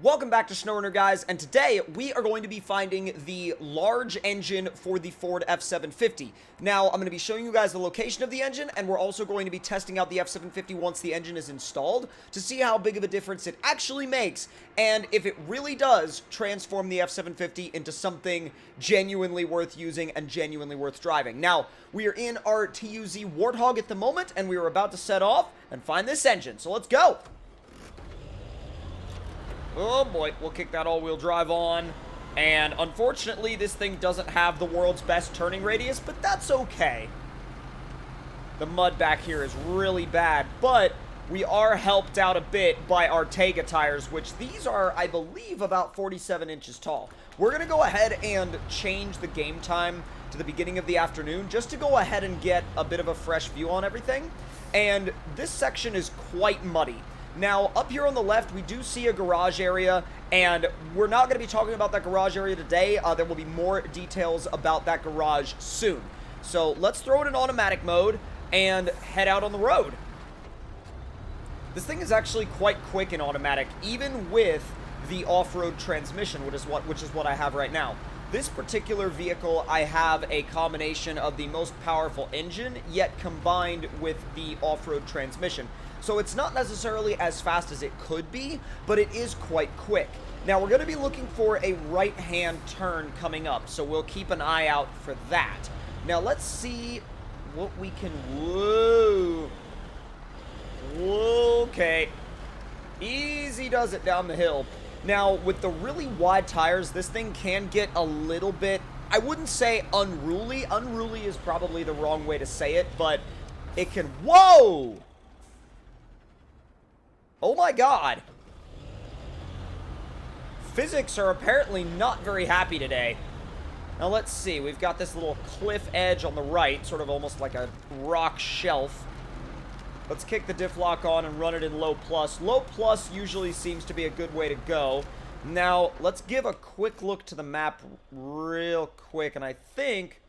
Welcome back to SnowRunner, guys, and today we are going to be finding the large engine for the Ford F750. Now, I'm going to be showing you guys the location of the engine, and we're also going to be testing out the F750 once the engine is installed to see how big of a difference it actually makes, and if it really does transform the F750 into something genuinely worth using and genuinely worth driving. Now, we are in our TUZ Warthog at the moment, and we are about to set off and find this engine, so let's go! Oh boy, we'll kick that all-wheel drive on. And unfortunately, this thing doesn't have the world's best turning radius, but that's okay. The mud back here is really bad, but we are helped out a bit by our Tega tires, which these are, I believe, about 47 inches tall. We're going to go ahead and change the game time to the beginning of the afternoon just to go ahead and get a bit of a fresh view on everything. And this section is quite muddy. Now, up here on the left, we do see a garage area, and we're not going to be talking about that garage area today. There will be more details about that garage soon. So, let's throw it in automatic mode and head out on the road. This thing is actually quite quick in automatic, even with the off-road transmission, which is what I have right now. This particular vehicle, I have a combination of the most powerful engine, yet combined with the off-road transmission. So it's not necessarily as fast as it could be, but it is quite quick. Now, we're going to be looking for a right-hand turn coming up, so we'll keep an eye out for that. Now, let's see what we can... Whoa. Okay. Easy does it down the hill. Now, with the really wide tires, this thing can get a little bit... I wouldn't say unruly. Unruly is probably the wrong way to say it, but it can... Whoa! Oh my god. Physics are apparently not very happy today. Now let's see, we've got this little cliff edge on the right, sort of almost like a rock shelf. Let's kick the diff lock on and run it in low plus. Low plus usually seems to be a good way to go. Now, let's give a quick look to the map real quick, and I think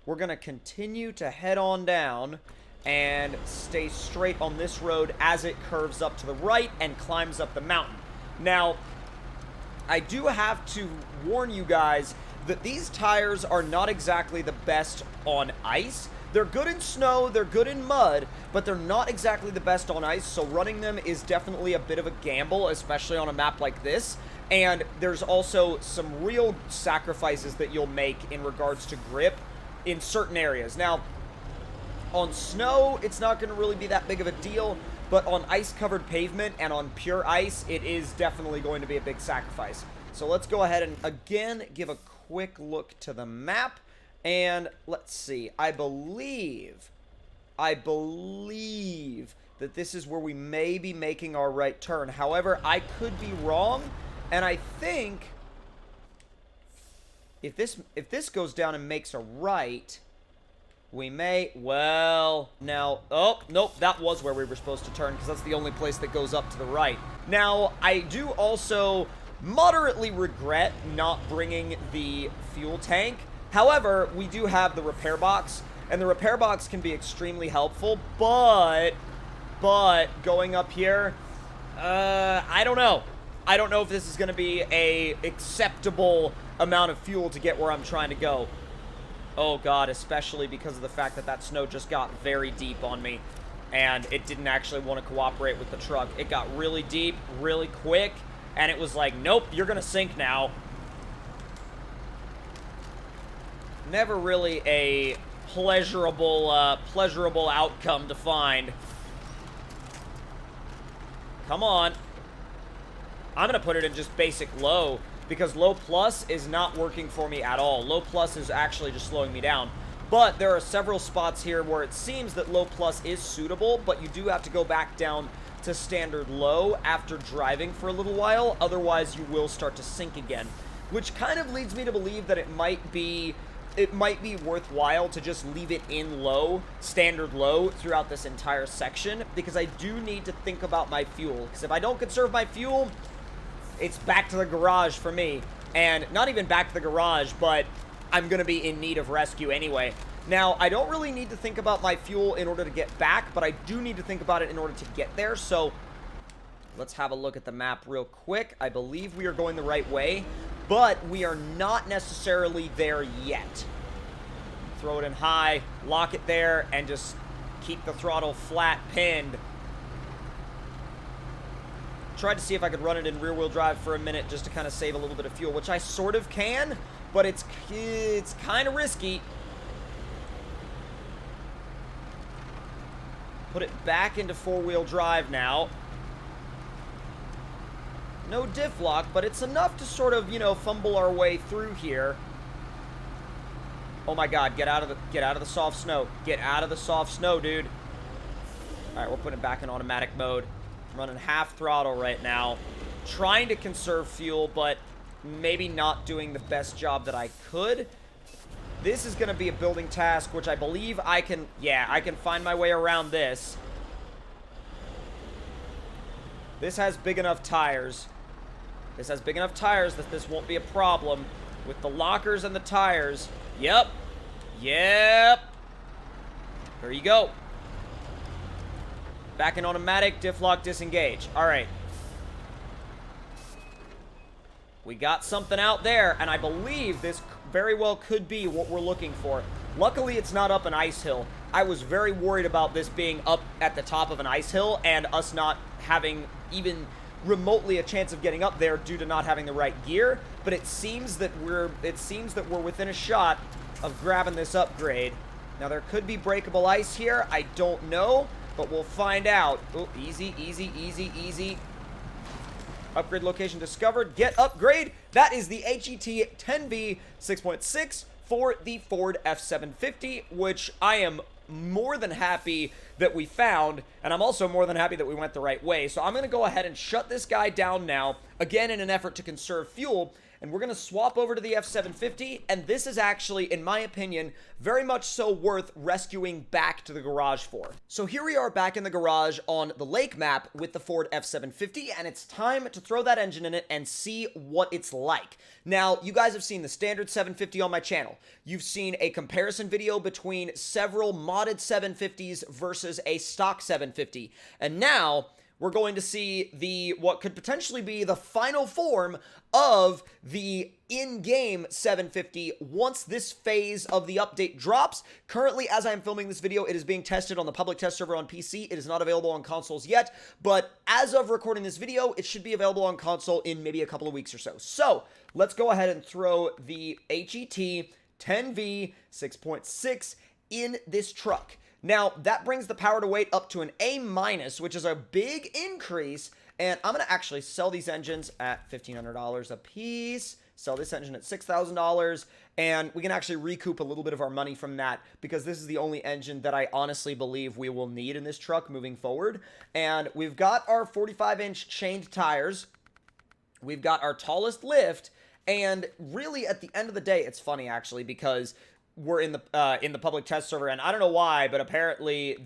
we're going to continue to head on down and stay straight on this road as it curves up to the right and climbs up the mountain. Now, I do have to warn you guys that these tires are not exactly the best on ice. They're good in snow, they're good in mud, but they're not exactly the best on ice, so running them is definitely a bit of a gamble, especially on a map like this. And there's also some real sacrifices that you'll make in regards to grip in certain areas. Now, on snow, it's not going to really be that big of a deal, but on ice-covered pavement and on pure ice, it is definitely going to be a big sacrifice. So let's go ahead and, again, give a quick look to the map, and let's see. I believe that this is where we may be making our right turn. However, I could be wrong, and I think if this goes down and makes a right... We may, well, now, oh, nope, that was where we were supposed to turn, because that's the only place that goes up to the right. Now, I do also moderately regret not bringing the fuel tank. However, we do have the repair box, and the repair box can be extremely helpful, but going up here, I don't know. I don't know if this is going to be a acceptable amount of fuel to get where I'm trying to go. Oh god, especially because of the fact that that snow just got very deep on me, and it didn't actually want to cooperate with the truck. It got really deep, really quick, and it was like, nope, you're gonna sink now. Never really a pleasurable outcome to find. Come on. I'm gonna put it in just basic low, because low plus is not working for me at all. Low plus is actually just slowing me down. But there are several spots here where it seems that low plus is suitable, but you do have to go back down to standard low after driving for a little while. Otherwise, you will start to sink again. Which kind of leads me to believe that it might be worthwhile to just leave it in low, standard low, throughout this entire section, because I do need to think about my fuel. Because if I don't conserve my fuel, it's back to the garage for me. And not even back to the garage, but I'm going to be in need of rescue anyway. Now, I don't really need to think about my fuel in order to get back, but I do need to think about it in order to get there. So Let's have a look at the map real quick. I believe we are going the right way, but we are not necessarily there yet. Throw it in high, lock it there, and just keep the throttle flat pinned. Tried to see if I could run it in rear-wheel drive for a minute just to kind of save a little bit of fuel, which I sort of can, but it's kind of risky. Put it back into four-wheel drive now. No diff lock, but it's enough to sort of, you know, fumble our way through here. Oh my god, get out of the soft snow. Get out of the soft snow, dude. Alright, we're putting it back in automatic mode. Running half throttle right now. Trying to conserve fuel, but maybe not doing the best job that I could. This is going to be a building task, which I believe I can... Yeah, I can find my way around this. This has big enough tires. This has big enough tires that this won't be a problem. With the lockers and the tires. Yep. Yep. There you go. Back in automatic, diff lock, disengage. Alright. We got something out there, and I believe this very well could be what we're looking for. Luckily, it's not up an ice hill. I was very worried about this being up at the top of an ice hill and us not having even remotely a chance of getting up there due to not having the right gear, but it seems that we're within a shot of grabbing this upgrade. Now, there could be breakable ice here. I don't know, but we'll find out. Oh, easy, easy, easy, easy. Upgrade location discovered. Get upgrade. That is the HET 10V 6.6 for the Ford F750, which I am more than happy that we found, and I'm also more than happy that we went the right way. So I'm going to go ahead and shut this guy down now, again in an effort to conserve fuel, and we're going to swap over to the F750, and this is actually, in my opinion, very much so worth rescuing back to the garage for. So here we are back in the garage on the lake map with the Ford F750, and it's time to throw that engine in it and see what it's like. Now, you guys have seen the standard 750 on my channel. You've seen a comparison video between several modded 750s versus a stock 750, and now we're going to see what could potentially be the final form of the in-game 750 once this phase of the update drops. Currently, as I am filming this video, it is being tested on the public test server on PC. It is not available on consoles yet, but as of recording this video, it should be available on console in maybe a couple of weeks or so. So, let's go ahead and throw the HET 10V 6.6 in this truck. Now, that brings the power to weight up to an A-, which is a big increase, and I'm going to actually sell these engines at $1,500 a piece, sell this engine at $6,000, and we can actually recoup a little bit of our money from that, because this is the only engine that I honestly believe we will need in this truck moving forward. And we've got our 45-inch chained tires, we've got our tallest lift, and really at the end of the day, it's funny actually, because we're in the public test server, and I don't know why, but apparently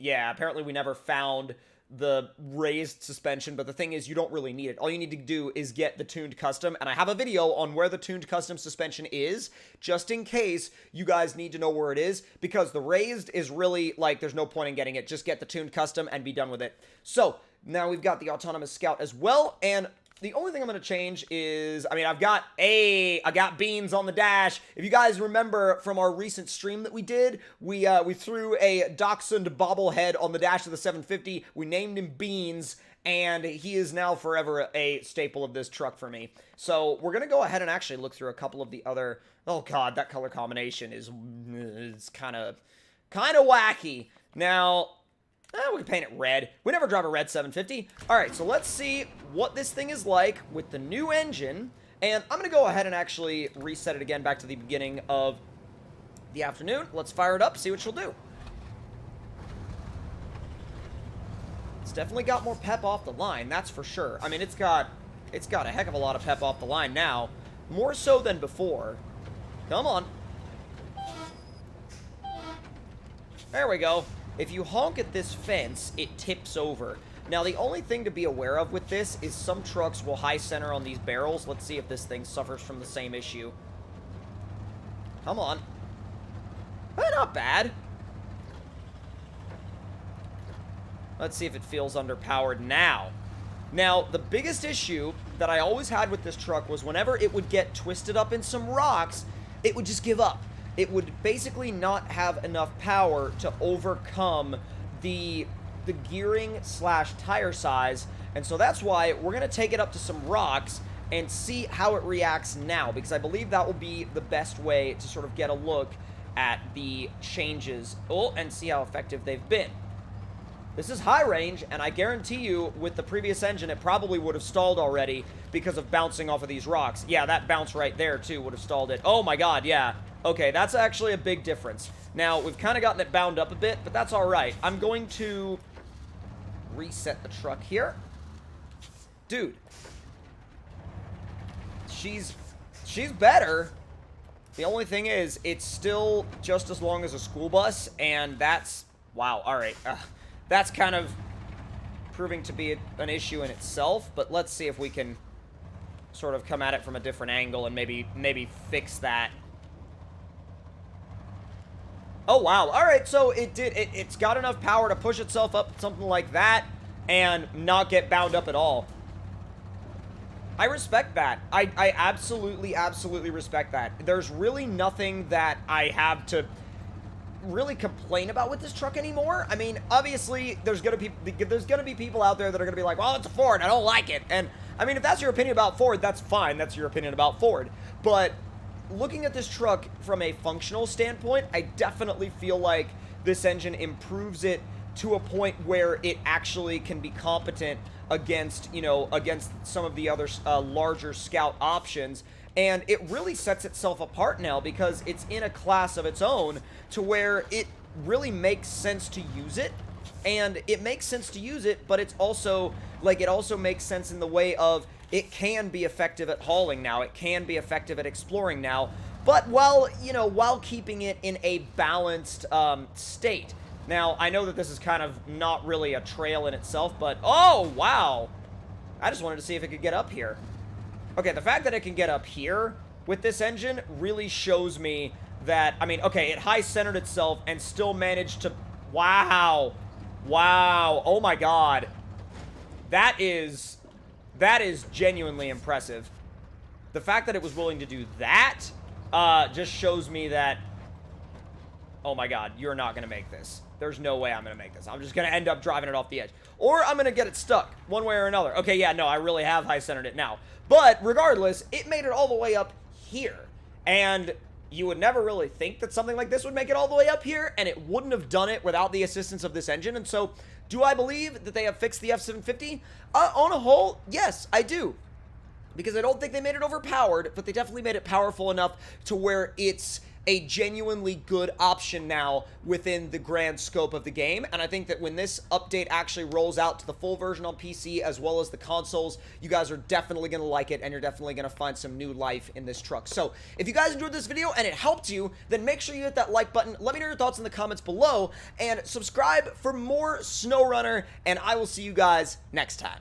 apparently we never found the raised suspension, but the thing is, you don't really need it. All you need to do is get the tuned custom, and I have a video on where the tuned custom suspension is, just in case you guys need to know where it is, because the raised is really, like, there's no point in getting it. Just get the tuned custom and be done with it. So, now we've got the autonomous scout as well, and the only thing I'm going to change is, I mean, I got beans on the dash. If you guys remember from our recent stream that we did, we threw a dachshund bobblehead on the dash of the 750. We named him Beans, and he is now forever a staple of this truck for me. So we're going to go ahead and actually look through a couple of the other, oh god, that color combination is kind of wacky. Now, we can paint it red. We never drive a red 750. Alright, so let's see what this thing is like with the new engine. And I'm going to go ahead and actually reset it again back to the beginning of the afternoon. Let's fire it up, see what she'll do. It's definitely got more pep off the line, that's for sure. I mean, it's got a heck of a lot of pep off the line now. More so than before. Come on. There we go. If you honk at this fence, it tips over. Now, the only thing to be aware of with this is some trucks will high center on these barrels. Let's see if this thing suffers from the same issue. Come on. Not bad. Let's see if it feels underpowered now. Now, the biggest issue that I always had with this truck was whenever it would get twisted up in some rocks, it would just give up. It would basically not have enough power to overcome the gearing slash tire size, and so that's why we're going to take it up to some rocks and see how it reacts now, because I believe that will be the best way to sort of get a look at the changes and see how effective they've been. This is high range, and I guarantee you with the previous engine it probably would have stalled already because of bouncing off of these rocks. Yeah, that bounce right there too would have stalled it. Oh my god, yeah. Okay, that's actually a big difference. Now, we've kind of gotten it bound up a bit, but that's alright. I'm going to reset the truck here. Dude. She's better. The only thing is, it's still just as long as a school bus, and that's... Wow, alright. That's kind of proving to be an issue in itself, but let's see if we can sort of come at it from a different angle and maybe fix that. Oh, wow. Alright, so it's got enough power to push itself up, something like that, and not get bound up at all. I respect that. I absolutely respect that. There's really nothing that I have to really complain about with this truck anymore. I mean, obviously, there's gonna be people out there that are gonna be like, well, it's a Ford, I don't like it. And, I mean, if that's your opinion about Ford, that's fine. That's your opinion about Ford. But looking at this truck from a functional standpoint, I definitely feel like this engine improves it to a point where it actually can be competent against, you know, against some of the other larger Scout options. And it really sets itself apart now because it's in a class of its own to where it really makes sense to use it. And it makes sense to use it, but it's also, like, it also makes sense in the way of it can be effective at hauling now. It can be effective at exploring now. But while, you know, while keeping it in a balanced state. Now, I know that this is kind of not really a trail in itself, but... Oh, wow! I just wanted to see if it could get up here. Okay, the fact that it can get up here with this engine really shows me that... I mean, okay, it high-centered itself and still managed to... Wow! Wow! Oh my god. That is genuinely impressive. The fact that it was willing to do that just shows me that... Oh my god, you're not going to make this. There's no way I'm going to make this. I'm just going to end up driving it off the edge. Or I'm going to get it stuck, one way or another. Okay, yeah, no, I really have high-centered it now. But regardless, it made it all the way up here. And you would never really think that something like this would make it all the way up here, and it wouldn't have done it without the assistance of this engine. And so, do I believe that they have fixed the F750? On a whole, yes, I do. Because I don't think they made it overpowered, but they definitely made it powerful enough to where it's a genuinely good option now within the grand scope of the game. And I think that when this update actually rolls out to the full version on PC as well as the consoles, you guys are definitely going to like it, and you're definitely going to find some new life in this truck. So if you guys enjoyed this video and it helped you, then make sure you hit that like button. Let me know your thoughts in the comments below, and subscribe for more SnowRunner, and I will see you guys next time.